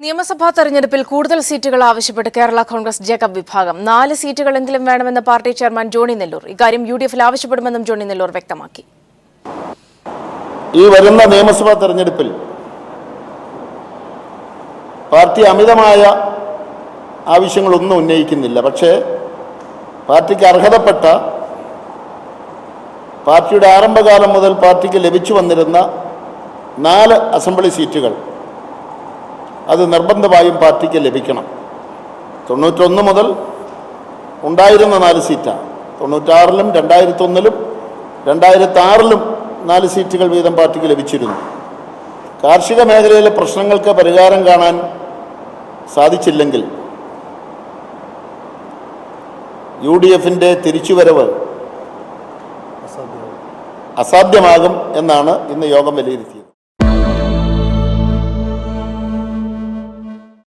നിയമസഭാ തെരഞ്ഞെടുപ്പിൽ കൂടുതൽ സീറ്റുകൾ ആവശ്യപ്പെട്ട് കേരള കോൺഗ്രസ് ജേക്കബ് വിഭാഗം 4 സീറ്റുകളെങ്കിലും വേണമെന്ന് പാർട്ടി ചെയർമാൻ ജോണി നെല്ലൂർ. ഇക്കാര്യം യുഡിഎഫിൽ ആവശ്യപ്പെടുമെന്നും ജോണി നെല്ലൂർ വ്യക്തമാക്കി. ഈ വരുന്ന നിയമസഭാ തെരഞ്ഞെടുപ്പിൽ പാർട്ടി അമിതമായ ആവശ്യങ്ങളൊന്നും ഉന്നയിക്കുന്നില്ല. പക്ഷേ പാർട്ടിക്ക് അർഹതപ്പെട്ട, പാർട്ടിയുടെ ആരംഭകാലം മുതൽ പാർട്ടിക്ക് ലഭിച്ചു വന്നിരുന്ന 4 അസംബ്ലി സീറ്റുകൾ അത് നിർബന്ധമായും പാർട്ടിക്ക് ലഭിക്കണം. 91 മുതൽ ഉണ്ടായിരുന്ന 4 സീറ്റാണ്. 96-ലും 2001-ലും 2006-ലും 4 സീറ്റുകൾ വീതം പാർട്ടിക്ക് ലഭിച്ചിരുന്നു. കാർഷിക മേഖലയിലെ പ്രശ്നങ്ങൾക്ക് പരിഹാരം കാണാൻ സാധിച്ചില്ലെങ്കിൽ യുഡിഎഫിൻ്റെ തിരിച്ചുവരവ് അസാധ്യമാകും എന്നാണ് ഇന്ന് യോഗം വിലയിരുത്തിയത്.